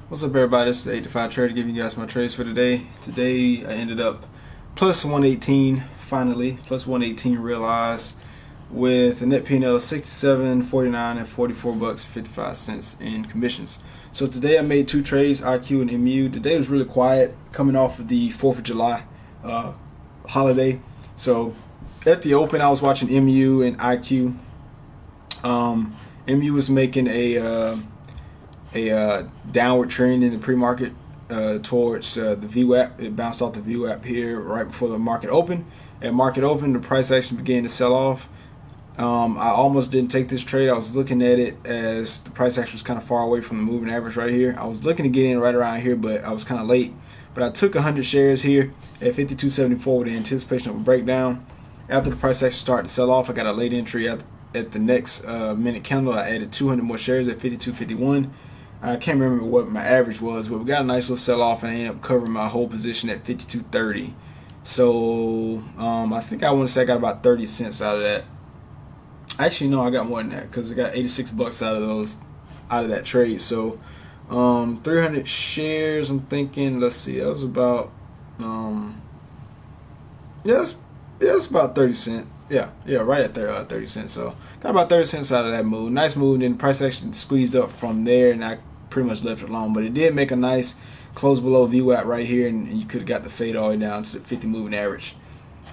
What's up, everybody? This is the 8 to 5 Trader giving you guys my trades for today. Today I ended up plus 118, finally, plus 118 realized with a net P&L of 67, 49, and 44 bucks 55 cents in commissions. So today I made two trades, IQ and MU. Today was really quiet, coming off of the 4th of July holiday. So at the open, I was watching MU and IQ. MU was making a downward trend in the pre-market towards the VWAP. It bounced off the VWAP here right before the market opened. At market open, the price action began to sell off. I almost didn't take this trade. I was looking at it as the price action was kind of far away from the moving average right here. I was looking to get in right around here, but I was kind of late. But I took 100 shares here at 52.74 with the anticipation of a breakdown. After the price action started to sell off, I got a late entry at the next minute candle. I added 200 more shares at 52.51. I can't remember what my average was, but we got a nice little sell-off, and I ended up covering my whole position at 52.30. So I think I want to say I got about 30 cents out of that. Actually, no, I got more than that because I got 86 bucks out of that trade. So 300 shares. I'm thinking. Let's see. That was about it's about 30 cents. Yeah, right at there, 30 cents. So got about 30 cents out of that move. Nice move. And then the price action squeezed up from there, and I pretty much left it alone. But it did make a nice close below VWAP right here, and you could have got the fade all the way down to the 50 moving average.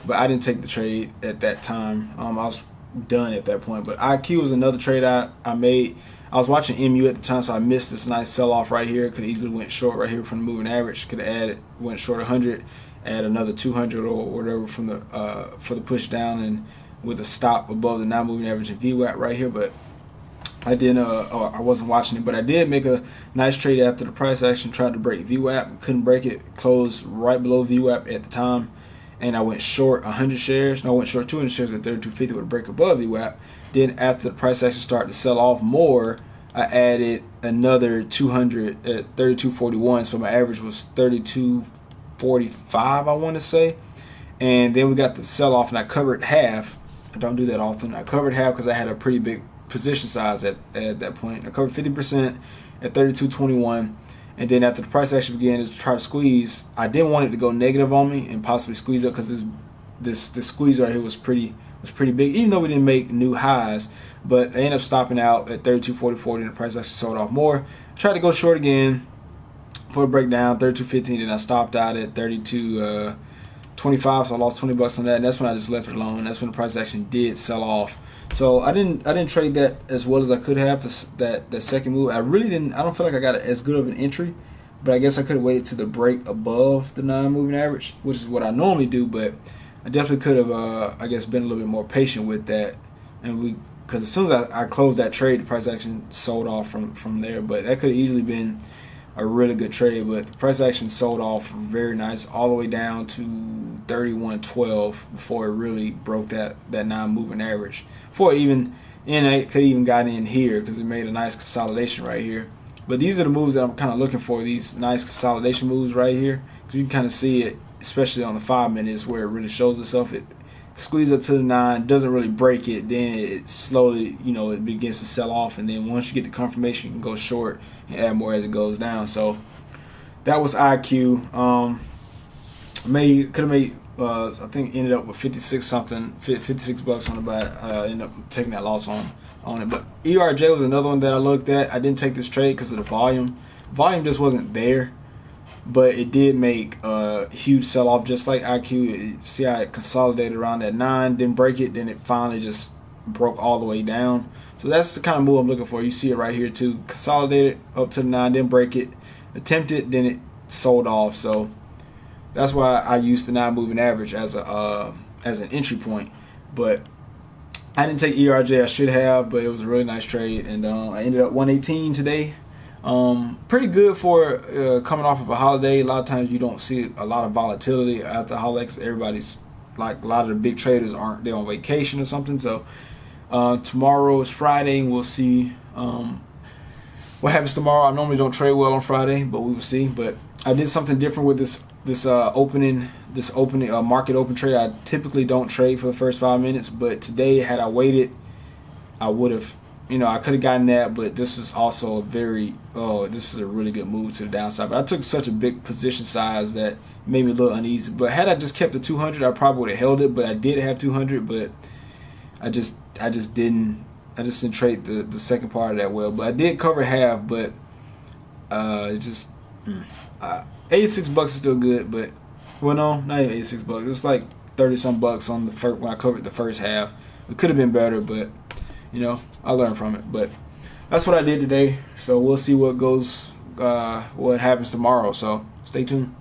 But I didn't take the trade at that time. I was done at that point. But IQ was another trade I made. I was watching MU at the time, so I missed this nice sell-off right here. Could have easily went short right here from the moving average. Could have went short 100. Add another 200 or whatever from the for the push down, and with a stop above the non-moving average and VWAP right here. But I didn't. I wasn't watching it, but I did make a nice trade after the price action tried to break VWAP. Couldn't break it. Closed right below VWAP at the time, and I went short 100 shares. No, I went short 200 shares at 32.50 with a break above VWAP. Then after the price action started to sell off more, I added another 200 at 32.41. So my average was 32.45, I want to say. And then we got the sell off, and I covered half. I don't do that often. I covered half because I had a pretty big position size at that point. I covered 50% at 32.21, and then after the price action began to try to squeeze, I didn't want it to go negative on me and possibly squeeze up because this squeeze right here was pretty big, even though we didn't make new highs. But I ended up stopping out at 32.44, and the price actually sold off more. Tried to go short again for a breakdown, 32.15, and I stopped out at 32.25, so I lost 20 bucks on that, and that's when I just left it alone. That's when the price action did sell off. So I didn't trade that as well as I could have. That second move, I really didn't. I don't feel like I got as good of an entry, but I guess I could have waited to the break above the non-moving average, which is what I normally do. But I definitely could have, I guess, been a little bit more patient with that, and because as soon as I closed that trade, the price action sold off from there. But that could have easily been a really good trade, but the price action sold off very nice all the way down to 31.12 before it really broke that non-moving average. Before it even, and it could even got in here because it made a nice consolidation right here. But these are the moves that I'm kind of looking for, these nice consolidation moves right here, because you can kind of see it, especially on the 5 minutes where it really shows itself. It squeezes up to the 9, doesn't really break it, then it slowly, it begins to sell off, and then once you get the confirmation, you can go short and add more as it goes down. So that was IQ. Could have made I think ended up with 56 bucks on the buy. Ended up taking that loss on it. But ERJ was another one that I looked at. I didn't take this trade because of the volume. Volume just wasn't there, but it did make a huge sell-off just like IQ. See how it consolidated around that 9, didn't break it, then it finally just broke all the way down. So that's the kind of move I'm looking for. You see it right here too. Consolidated up to the 9, didn't break it, attempted, then it sold off. So that's why I used the non-moving average as an entry point. But I didn't take ERJ. I should have, but it was a really nice trade, and I ended up 118 today. Pretty good for coming off of a holiday. A lot of times you don't see a lot of volatility after the holiday because everybody's, like, a lot of the big traders they're on vacation or something. So tomorrow is Friday, and we'll see what happens tomorrow. I normally don't trade well on Friday, but we will see. But I did something different with this market open trade. I typically don't trade for the first 5 minutes, but today, had I waited, I would have you know, I could have gotten that, but this was also a this is a really good move to the downside. But I took such a big position size that it made me a little uneasy. But had I just kept the 200, I probably would have held it. But I did have 200, but I just didn't trade the second part of that well. But I did cover half, but $86 is still good. But well, no, not even $86. It was like 30 some bucks on the first when I covered the first half. It could have been better, but you know, I learned from it. But that's what I did today. So we'll see what happens tomorrow. So stay tuned.